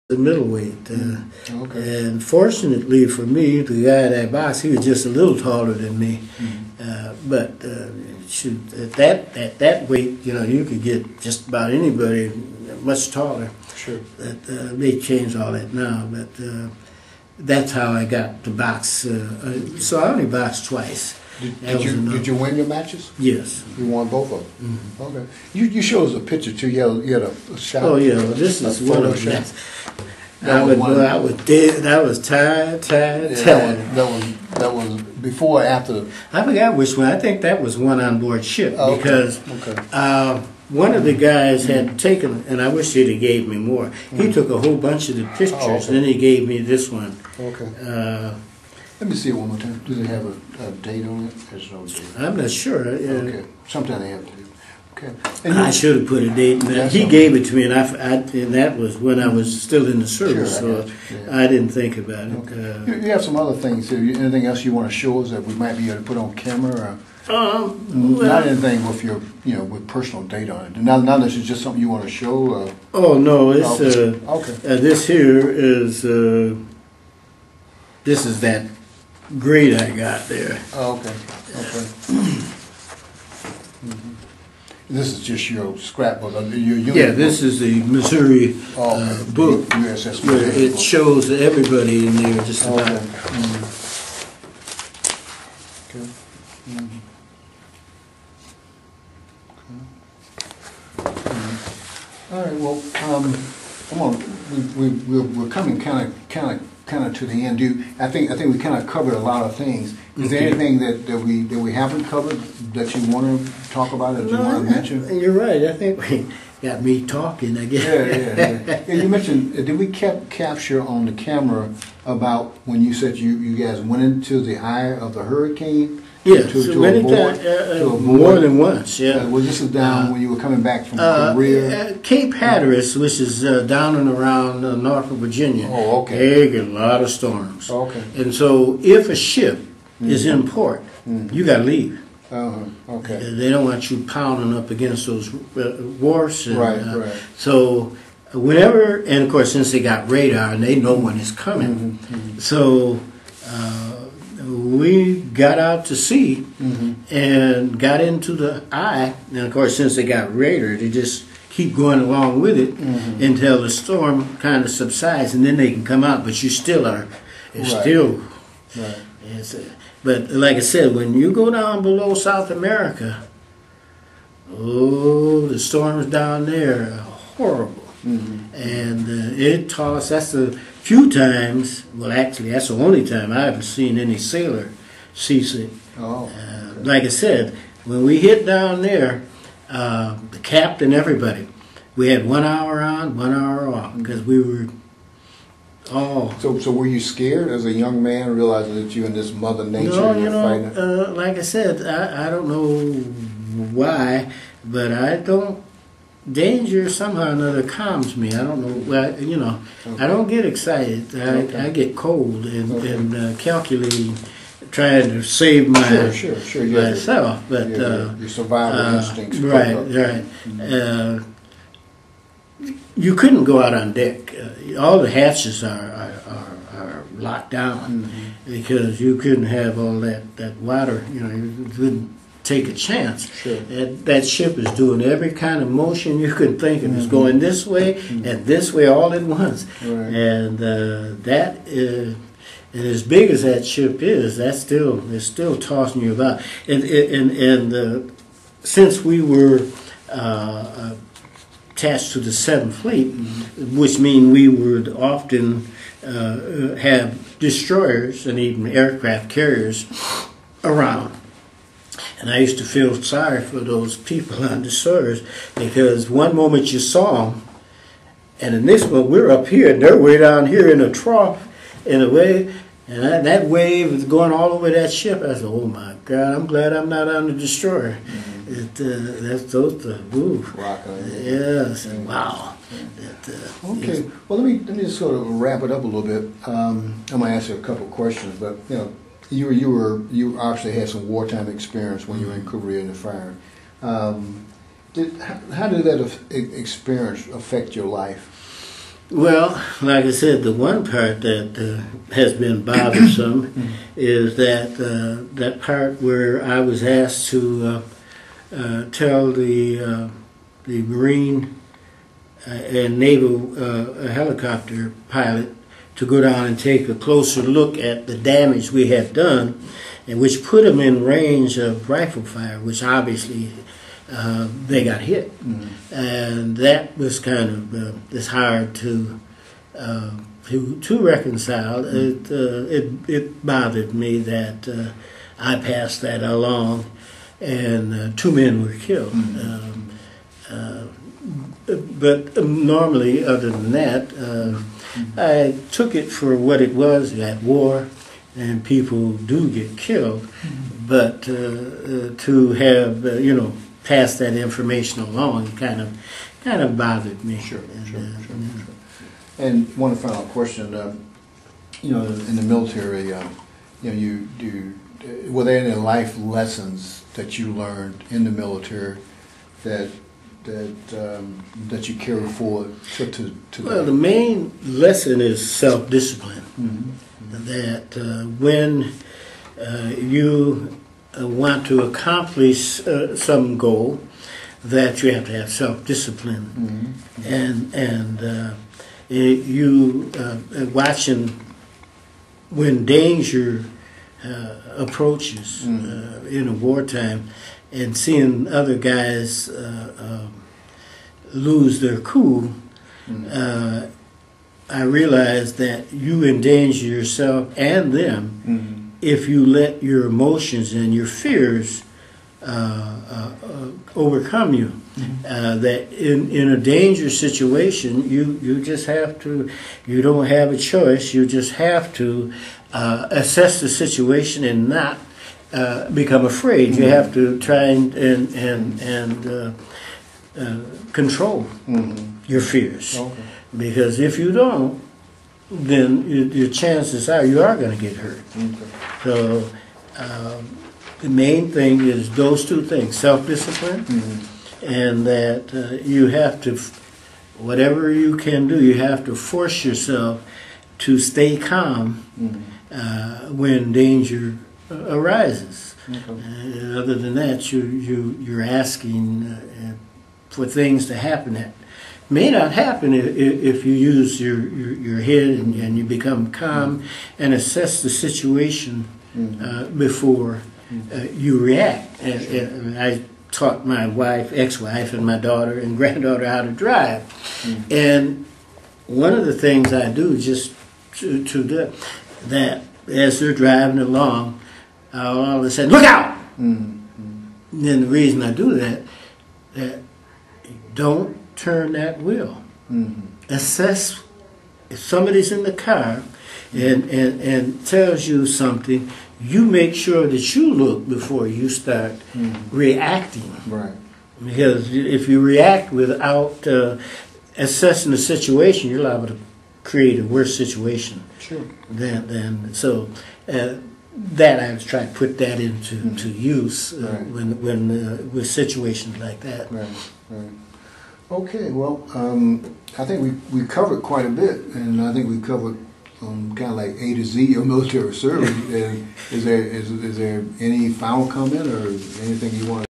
the middleweight. Okay. And fortunately for me, the guy that boxed, he was just a little taller than me. But shoot, at that weight, you could get just about anybody much taller. Sure. They changed all that now, but that's how I got to box. So I only boxed twice. Did you win your matches? Yes. You won both of them? Okay. You showed us a picture too. You had a shot. Oh yeah, well, this is one of them. I was dead. I was tired. That was before or after? I forgot which one. I think that was one on board ship because Okay. one of the guys had taken, and I wish he'd have gave me more. He took a whole bunch of the pictures, and then he gave me this one. Okay. Let me see it one more time. Does it have a date on it? There's no date. I'm not sure. Okay. Sometimes they have to do. Okay. I should have put a date in there. He gave it to me, and that was when I was still in the service, so I didn't think about it. Okay. You have some other things here. Anything else you want to show us that we might be able to put on camera? Well, not anything with your, with personal data on it. Now this is just something you want to show. Oh no, it's okay. This here is this is that grade I got there. Oh, okay. Okay. This is just your scrapbook. Yeah, this is the Missouri book USS where Missouri it book. shows everybody in there just about. Okay. All right. Well, come on. We're coming kind of to the end. I think we kind of covered a lot of things. Is there anything that we haven't covered that you want to talk about, that you want to mention? You're right. I think we got me talking, I guess. Yeah. You mentioned, did we capture on the camera about when you said you guys went into the eye of the hurricane? Yes, more than once, yeah. Well, this is down when you were coming back from Korea? Cape Hatteras, which is down and around north of Virginia. Oh, okay. They get a lot of storms. Okay. And so if a ship is in port, you got to leave. Okay. They don't want you pounding up against those wharfs. And, right. So whenever, and of course since they got radar and they know when it's coming, so we got out to sea and got into the eye. And of course since they got radar, they just keep going along with it until the storm kind of subsides, and then they can come out. But you still are, Right. But like I said, when you go down below South America, the storms down there are horrible. And it tossed, that's the few times, well actually that's the only time I haven't seen any sailor seasick. Like I said, when we hit down there, the captain, everybody, we had 1 hour on, 1 hour off, because we were So were you scared as a young man, realizing that you and this Mother Nature are fighting? Like I said, I don't know why, but danger somehow or another calms me. I don't know. Well, I don't get excited. I get cold and calculating, trying to save myself. But your survival instincts. Right. You couldn't go out on deck. All the hatches are locked down because you couldn't have all that water. You couldn't take a chance. Sure. That ship is doing every kind of motion you could think of. It's going this way and this way all at once. Right. And and as big as that ship is, it's still tossing you about. And since we were attached to the 7th Fleet, which means we would often have destroyers and even aircraft carriers around. And I used to feel sorry for those people on destroyers, because one moment you saw them, and the next one we're up here and they're way down here in a trough in a wave, and that wave is going all over that ship. I said, oh my God, I'm glad I'm not on the destroyer. That's yes, wow. Okay. Well, let me just sort of wrap it up a little bit. I'm gonna ask you a couple of questions, but you obviously had some wartime experience when you were in Korea in the fire. How did that experience affect your life? Well, like I said, the one part that has been bothersome is that part where I was asked to tell the Marine and naval helicopter pilot to go down and take a closer look at the damage we had done, and which put them in range of rifle fire, which obviously they got hit. And that was kind of it's hard to reconcile. It bothered me that I passed that along, and 2 men were killed. But normally, other than that, I took it for what it was, that war, and people do get killed. But to have, pass that information along kind of bothered me. Sure. And one final question, in the military, were there any life lessons that you learned in the military that you carry forward to Well, the main lesson is self-discipline. That when you want to accomplish some goal, that you have to have self-discipline, and you watching when danger approaches in a wartime, and seeing other guys lose their cool. I realized that you endanger yourself and them if you let your emotions and your fears overcome you. That in a dangerous situation, you just have to, you don't have a choice, you just have to assess the situation and not become afraid. You have to try and control your fears. Okay. Because if you don't, then your chances are you are going to get hurt. Okay. So the main thing is those two things: self-discipline, and that you have to, whatever you can do, you have to force yourself to stay calm when danger arises. Okay. Other than that, you're asking for things to happen that may not happen if you use your head and you become calm and assess the situation before you react. And I taught my wife, ex-wife, and my daughter and granddaughter how to drive. And one of the things I do just to do that as they're driving along, all of a sudden, look out! And then the reason I do that don't turn that wheel. Assess if somebody's in the car and tells you something, you make sure that you look before you start reacting. Right. Because if you react without assessing the situation, you're liable to create a worse situation. Sure. That I was trying to put that into use when with situations like that. Right. Okay, well, I think we covered quite a bit, and I think we covered kind of like A to Z of military service. Is there any final comment or anything you want to